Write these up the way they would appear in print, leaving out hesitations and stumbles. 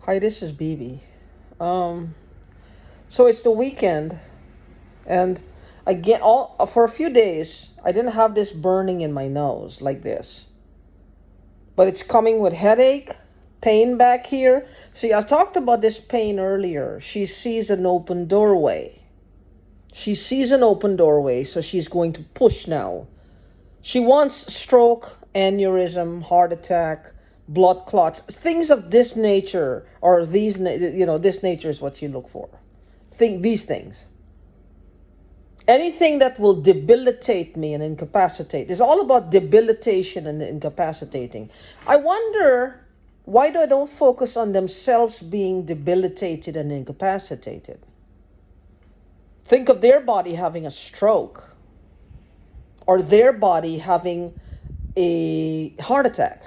Hi, this is BB. Um, so it's the weekend, and I get all for a few days. I didn't have this burning in my nose like this, but it's coming with headache, pain back here. See, I talked about this pain earlier. She sees an open doorway. She sees an open doorway, so she's going to push now. She wants stroke, aneurysm, heart attack, blood clots, things of this nature, or this nature is what you look for. Think these things. Anything that will debilitate me and incapacitate. It's all about debilitation and incapacitating. I wonder why they don't focus on themselves being debilitated and incapacitated. Think of their body having a stroke, or their body having a heart attack,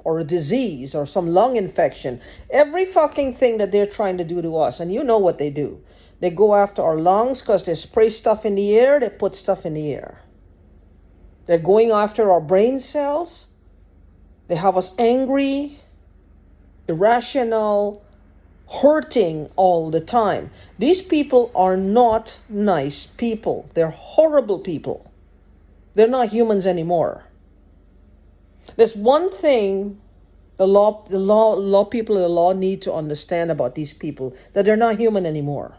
or a disease, or some lung infection. Every fucking thing that they're trying to do to us, and you know what they do. They go after our lungs because they spray stuff in the air, they put stuff in the air. They're going after our brain cells. They have us angry, irrational, hurting all the time. These people are not nice people. They're horrible people. They're not humans anymore. There's one thing the law people in the law need to understand about these people, that they're not human anymore.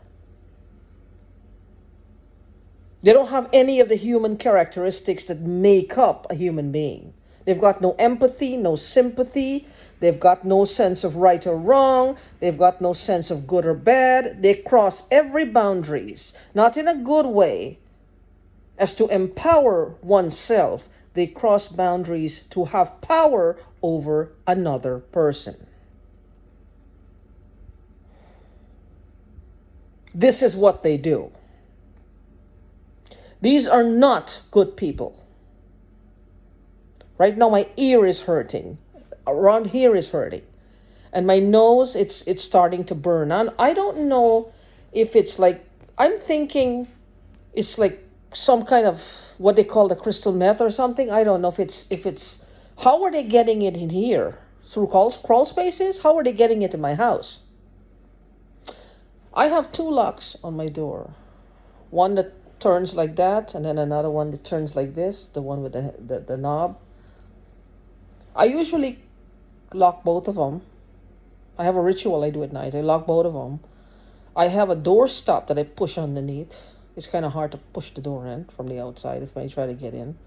They don't have any of the human characteristics that make up a human being. They've got no empathy, no sympathy. They've got no sense of right or wrong. They've got no sense of good or bad. They cross every boundaries, not in a good way, as to empower oneself. They cross boundaries to have power over another person. This is what they do. These are not good people. Right now my ear is hurting. Around here is hurting. And my nose, it's starting to burn. And I don't know if it's like, I'm thinking it's like some kind of what they call the crystal meth or something. I don't know if it's how are they getting it in here? Through crawl spaces? How are they getting it in my house? I have two locks on my door. One that turns like that, and then another one that turns like this, the one with the knob. I usually lock both of them. I have a ritual I do at night. I lock both of them. I have a door stop that I push underneath. It's kind of hard to push the door in from the outside if I try to get in.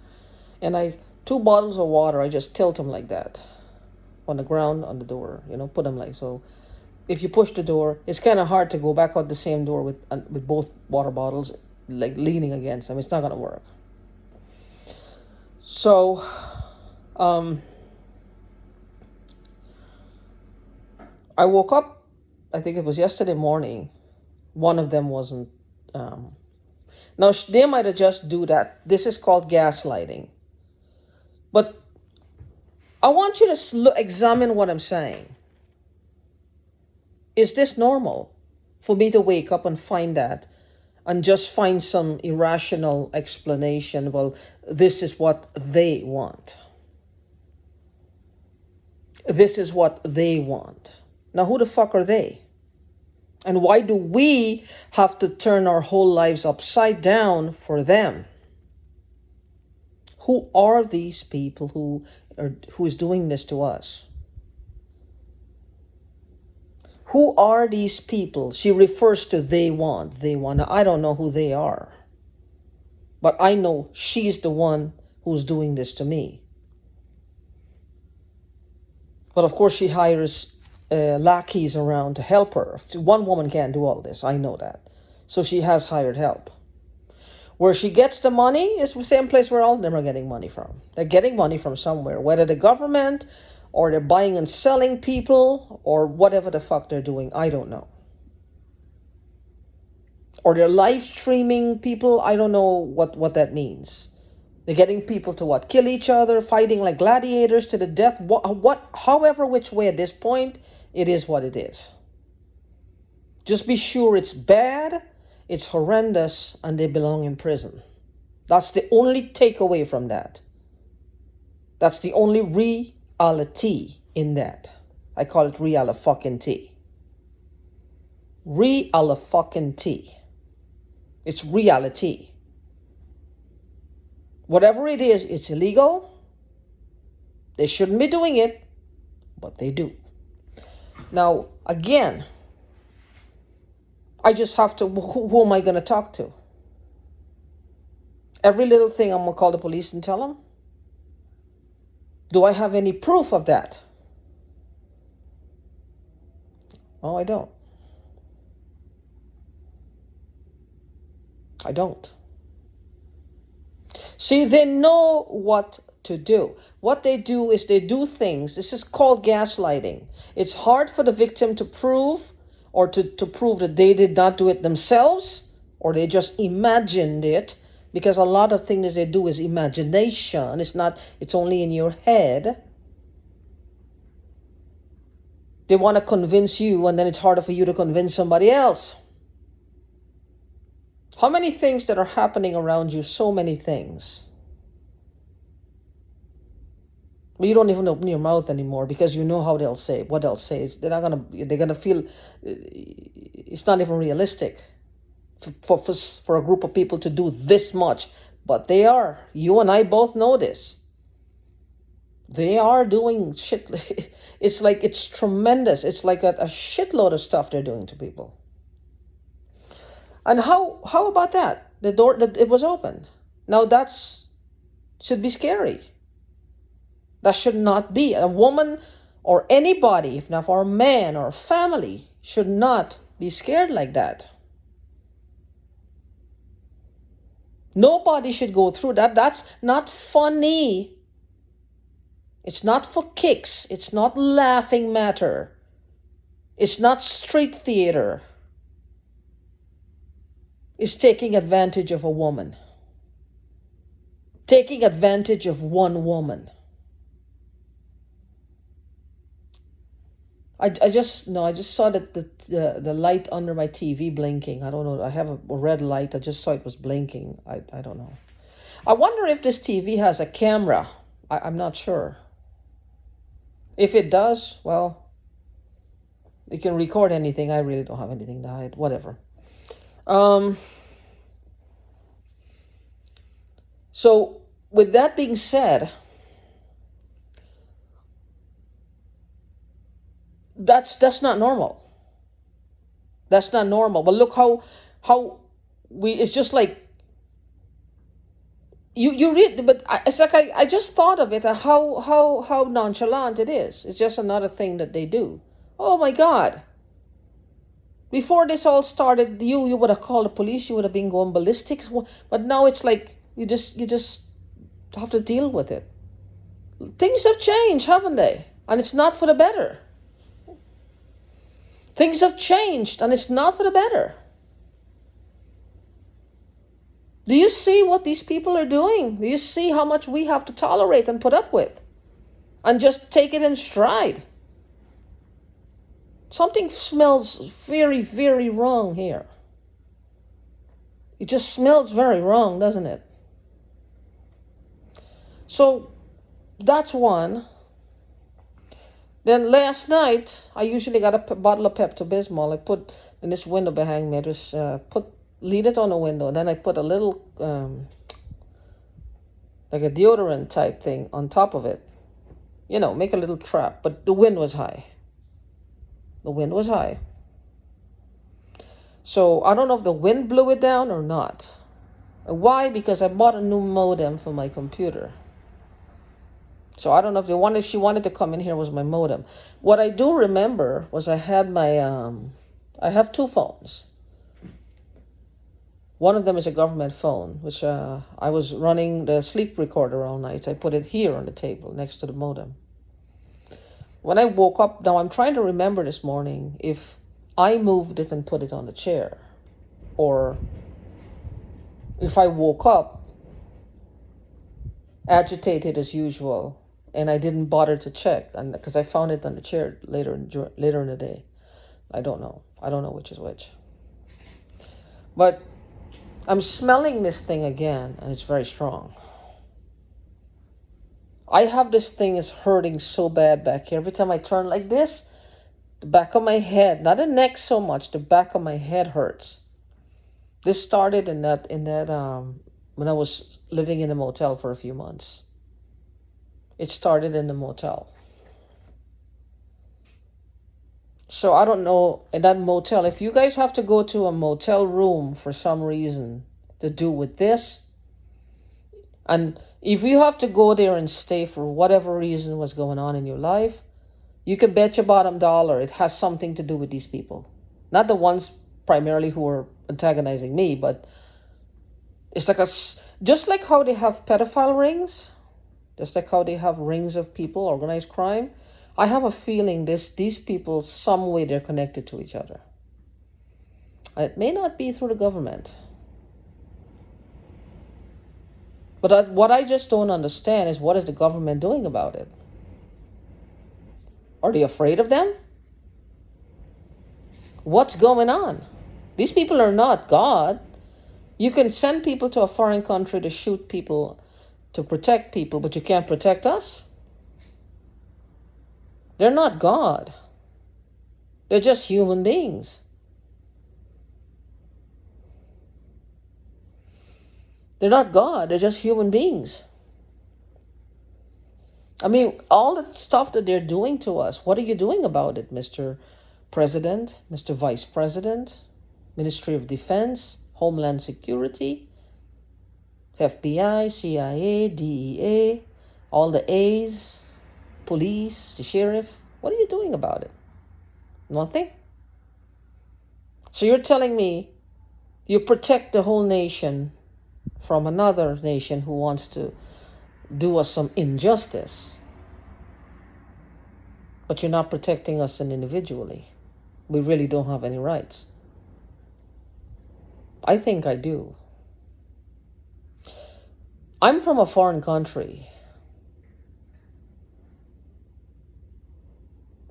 And 2 bottles of water, I just tilt them like that on the ground, on the door, put them like so. If you push the door, it's kind of hard to go back out the same door with both water bottles like leaning against them. It's not going to work. So, I woke up, I think it was yesterday morning. One of them wasn't. Now, they might have just do that. This is called gaslighting. But I want you to examine what I'm saying. Is this normal for me to wake up and find that and just find some irrational explanation? Well, this is what they want. This is what they want. Now, who the fuck are they? And why do we have to turn our whole lives upside down for them? Who are these people who is doing this to us? Who are these people? She refers to they want. Now, I don't know who they are. But I know she's the one who's doing this to me. But of course she hires lackeys around to help her. One woman can't do all this. I know that. So she has hired help. Where she gets the money is the same place where all of them are getting money from. They're getting money from somewhere, whether the government or they're buying and selling people or whatever the fuck they're doing. I don't know. Or they're live streaming people. I don't know what that means. They're getting people to what? Kill each other, fighting like gladiators to the death. However, which way at this point, it is what it is. Just be sure it's bad, it's horrendous, and they belong in prison. That's the only takeaway from that. That's the only reality in that. I call it reality fucking tea. Reality. It's reality. Whatever it is, it's illegal. They shouldn't be doing it, but they do. Now, again, I just have to, who am I going to talk to? Every little thing I'm going to call the police and tell them? Do I have any proof of that? No, I don't. I don't. See, they know what to do. What they do is they do things. This is called gaslighting. It's hard for the victim to prove or to prove that they did not do it themselves or they just imagined it, because a lot of things they do is imagination. It's only in your head. They want to convince you, and then it's harder for you to convince somebody else. How many things that are happening around you? So many things. But you don't even open your mouth anymore because you know how they'll say. What they'll say is they're gonna feel it's not even realistic for a group of people to do this much. But they are. You and I both know this. They are doing shit. It's like it's tremendous. It's like a shitload of stuff they're doing to people. And how about that? The door, it was open. Now should be scary. That should not be. A woman or anybody, if not for a man or a family, should not be scared like that. Nobody should go through that. That's not funny. It's not for kicks. It's not laughing matter. It's not street theater. Is taking advantage of a woman. Taking advantage of one woman. I just saw that the light under my TV blinking. I don't know. I have a red light. I just saw it was blinking. I don't know. I wonder if this TV has a camera. I'm not sure. If it does, well, it can record anything. I really don't have anything to hide. Whatever. So with that being said, that's not normal. That's not normal. But look how it's just like you read, but it's like I just thought of it, how nonchalant it is. It's just another thing that they do. Oh my God. Before this all started, you would have called the police, you would have been going ballistics, but now it's like you just have to deal with it. Things have changed, haven't they? And it's not for the better. Things have changed, and it's not for the better. Do you see what these people are doing? Do you see how much we have to tolerate and put up with? And just take it in stride. Something smells very, very wrong here. It just smells very wrong, doesn't it? So, that's one. Then last night, I usually got a bottle of Pepto-Bismol. I put in this window behind me. I just lean it on the window, and then I put a little, like a deodorant type thing on top of it. You know, make a little trap. But the wind was high. The wind was high. So I don't know if the wind blew it down or not. Why? Because I bought a new modem for my computer. So I don't know if she wanted to come in here was my modem. What I do remember was I had my, I have two phones. One of them is a government phone, which I was running the sleep recorder all night. So I put it here on the table next to the modem. When I woke up, now I'm trying to remember this morning if I moved it and put it on the chair, or if I woke up agitated as usual and I didn't bother to check, and because I found it on the chair later in the day. I don't know which is which. But I'm smelling this thing again, and it's very strong. I have this thing is hurting so bad back here. Every time I turn like this, The back of my head, not the neck so much, the back of my head hurts. This started in that when I was living in a motel for a few months. It started in the motel. So I don't know, in that motel, if you guys have to go to a motel room for some reason to do with this, and if you have to go there and stay for whatever reason was going on in your life, you can bet your bottom dollar it has something to do with these people. Not the ones primarily who are antagonizing me, but it's like just like how they have pedophile rings, just like how they have rings of people, organized crime. I have a feeling these people, some way they're connected to each other. It may not be through the government. But what I just don't understand is, what is the government doing about it? Are they afraid of them? What's going on? These people are not God. You can send people to a foreign country to shoot people, to protect people, but you can't protect us? They're not God. They're just human beings. They're not God. They're just human beings. I mean, all the stuff that they're doing to us, what are you doing about it, Mr. President, Mr. Vice President, Ministry of Defense, Homeland Security, FBI, CIA, DEA, all the A's, police, the sheriff? What are you doing about it? Nothing? So you're telling me you protect the whole nation from another nation who wants to do us some injustice, but you're not protecting us individually. We really don't have any rights. I think I do. I'm from a foreign country.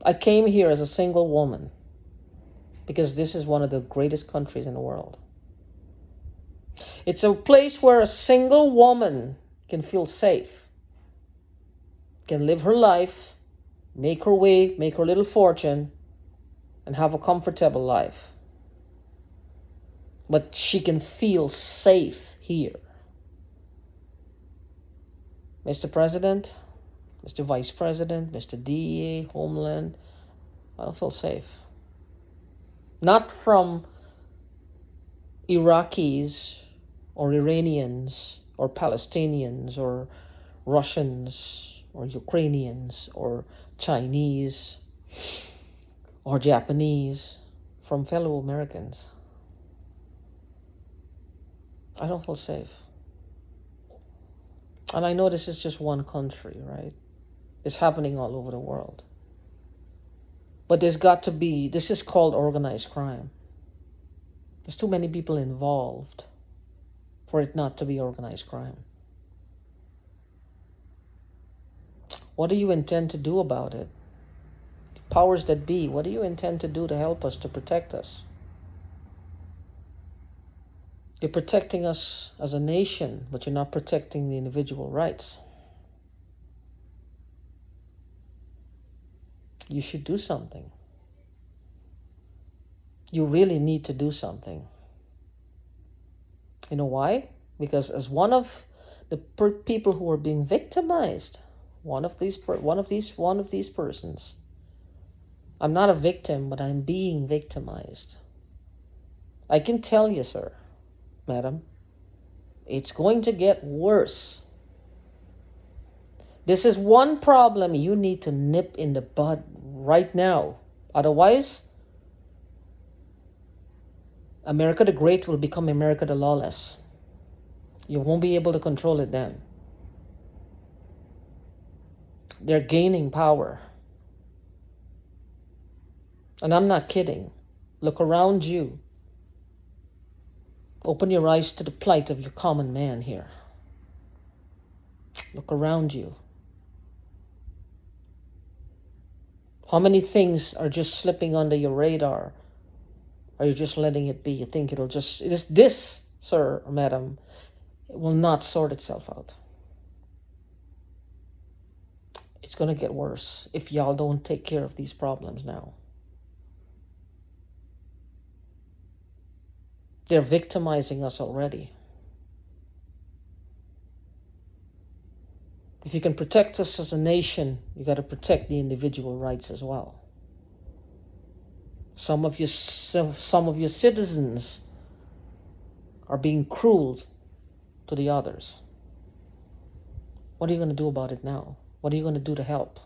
I came here as a single woman because this is one of the greatest countries in the world. It's a place where a single woman can feel safe, can live her life, make her way, make her little fortune, and have a comfortable life. But she can feel safe here. Mr. President, Mr. Vice President, Mr. DEA, Homeland, I don't feel safe. Not from Iraqis or Iranians or Palestinians or Russians or Ukrainians or Chinese or Japanese, from fellow Americans. I don't feel safe. And I know this is just one country, right? It's happening all over the world. But there's got to be, this is called organized crime. There's too many people involved for it not to be organized crime. What do you intend to do about it? Powers that be, what do you intend to do to help us, to protect us? You're protecting us as a nation, but you're not protecting the individual rights. You should do something. You really need to do something. You know why? Because as one of the people who are being victimized, one of these persons, I'm not a victim, but I'm being victimized. I can tell you, sir, madam, it's going to get worse. This is one problem you need to nip in the bud right now. Otherwise, America the Great will become America the Lawless. You won't be able to control it then. They're gaining power. And I'm not kidding. Look around you. Open your eyes to the plight of your common man here. Look around you. How many things are just slipping under your radar? Are you just letting it be? You think it is this, sir or madam, it will not sort itself out. It's going to get worse if y'all don't take care of these problems now. They're victimizing us already. If you can protect us as a nation, you got to protect the individual rights as well. Some of your citizens are being cruel to the others. What are you going to do about it now? What are you going to do to help?